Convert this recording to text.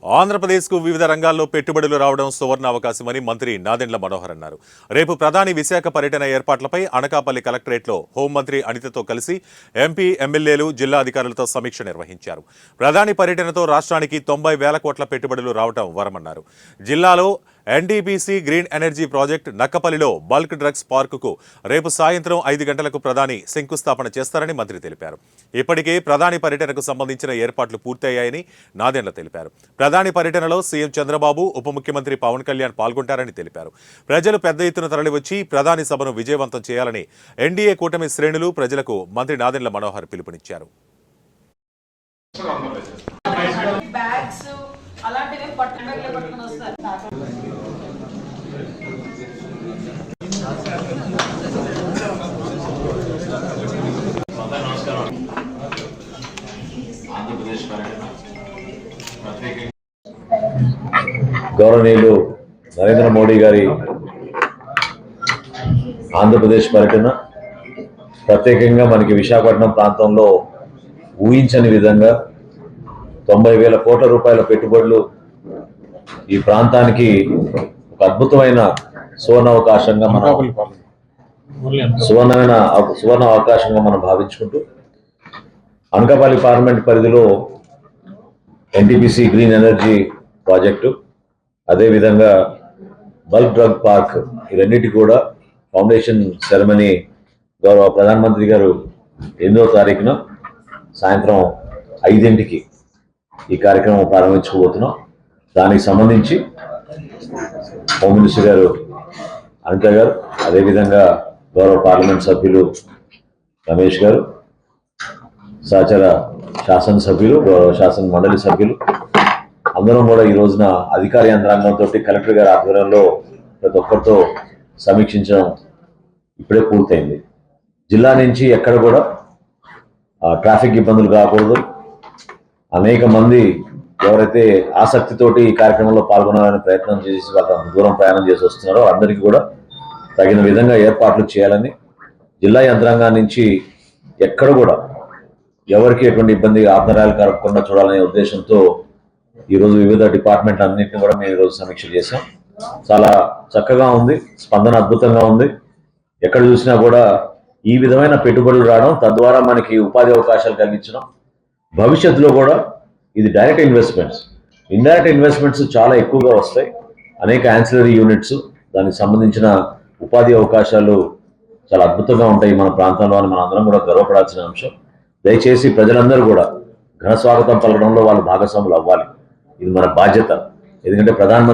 ఆంధ్రప్రదేశ్కు వివిధ రంగాల్లో పెట్టుబడులు రావడం సువర్ణ అవకాశమని మంత్రి నాదెండ్ల మనోహర్ అన్నారు. రేపు ప్రధాని విశాఖ పర్యటన ఏర్పాట్లపై అనకాపల్లి కలెక్టరేట్లో హోంమంత్రి అనితతో కలిసి ఎంపీ, ఎమ్మెల్యేలు, జిల్లా అధికారులతో సమీక్ష నిర్వహించారు. ప్రధాని పర్యటనతో రాష్ట్రానికి 90,000 కోట్ల పెట్టుబడులు రావడం వరమన్నారు. జిల్లాలో ఎన్టీపీసీ గ్రీన్ ఎనర్జీ ప్రాజెక్ట్ నక్కపల్లిలో బల్క్ డ్రగ్స్ పార్కుకు రేపు సాయంత్రం 5 గంటలకు ప్రధాని శంకుస్థాపన చేస్తారని మంత్రి తెలిపారు. ఇప్పటికే ప్రధాని పర్యటనకు సంబంధించిన ఏర్పాట్లు పూర్తయ్యాయని నాదెండ్ల తెలిపారు. ప్రధాని పర్యటనలో సీఎం చంద్రబాబు, ఉప ముఖ్యమంత్రి పవన్ కళ్యాణ్ పాల్గొంటారని తెలిపారు. ప్రజలు పెద్ద ఎత్తున తరలివచ్చి ప్రధాని సభను విజయవంతం చేయాలని ఎన్డీఏ కూటమి శ్రేణులు ప్రజలకు మంత్రి నాదెండ్ల మనోహర్ పిలుపునిచ్చారు. గౌరవనీయులు నరేంద్ర మోడీ గారి ఆంధ్రప్రదేశ్ పర్యటన ప్రత్యేకంగా మనకి విశాఖపట్నం ప్రాంతంలో ఊహించని విధంగా 90,000 కోట్ల రూపాయల పెట్టుబడులు ఈ ప్రాంతానికి ఒక అద్భుతమైన సువర్ణ అవకాశంగా మనం భావించుకుంటూ అనకాపల్లి పార్లమెంట్ పరిధిలో ఎన్టీపీసీ గ్రీన్ ఎనర్జీ ప్రాజెక్టు, అదేవిధంగా బల్క్ డ్రగ్ పార్క్, ఈ రెండింటి కూడా ఫౌండేషన్ సెరమనీ గౌరవ ప్రధానమంత్రి గారు 8వ తారీఖున సాయంత్రం 5 గంటలకి ఈ కార్యక్రమం ప్రారంభించుకోబోతున్నాం. దానికి సంబంధించి హోమ్ మినిస్టర్ గారు అనిత గారు, అదేవిధంగా గౌరవ పార్లమెంట్ సభ్యులు రమేష్ గారు, సహచర శాసనసభ్యులు, గౌరవ శాసన మండలి సభ్యులు అందరం కూడా ఈ రోజున అధికార యంత్రాంగంతో కలెక్టర్ గారి ఆధ్వర్యంలో ప్రతి ఒక్కరితో సమీక్షించడం ఇప్పుడే పూర్తయింది. జిల్లా నుంచి ఎక్కడ కూడా ట్రాఫిక్ ఇబ్బందులు కాకూడదు. అనేక మంది ఎవరైతే ఆసక్తితోటి ఈ కార్యక్రమంలో పాల్గొనాలని ప్రయత్నం చేసి వాళ్ళ దూరం ప్రయాణం చేసి వస్తున్నారో అందరికీ కూడా తగిన విధంగా ఏర్పాట్లు చేయాలని, జిల్లా యంత్రాంగం నుంచి ఎక్కడ కూడా ఎవరికి ఎటువంటి ఇబ్బంది ఆంతరాయాలు కలగకుండా చూడాలనే ఉద్దేశంతో ఈరోజు వివిధ డిపార్ట్మెంట్ అన్నింటినీ కూడా మేము ఈరోజు సమీక్ష చేశాం. చాలా చక్కగా ఉంది, స్పందన అద్భుతంగా ఉంది. ఎక్కడ చూసినా కూడా ఈ విధమైన పెట్టుబడులు రావడం, తద్వారా మనకి ఉపాధి అవకాశాలు కలిగించడం, భవిష్యత్తులో కూడా ఇది డైరెక్ట్ ఇన్వెస్ట్మెంట్స్, ఇండైరెక్ట్ ఇన్వెస్ట్మెంట్స్ చాలా ఎక్కువగా వస్తాయి. అనేక యాన్సిలరీ యూనిట్స్, దానికి సంబంధించిన ఉపాధి అవకాశాలు చాలా అద్భుతంగా ఉంటాయి మన ప్రాంతంలో అని మనందరం కూడా గర్వపడాల్సిన అంశం. దయచేసి ప్రజలందరూ కూడా ఘన స్వాగతం పలకడంలో వాళ్ళు భాగస్వాములు అవ్వాలి. ఇది మన బాధ్యత. ఎందుకంటే ప్రధానమంత్రి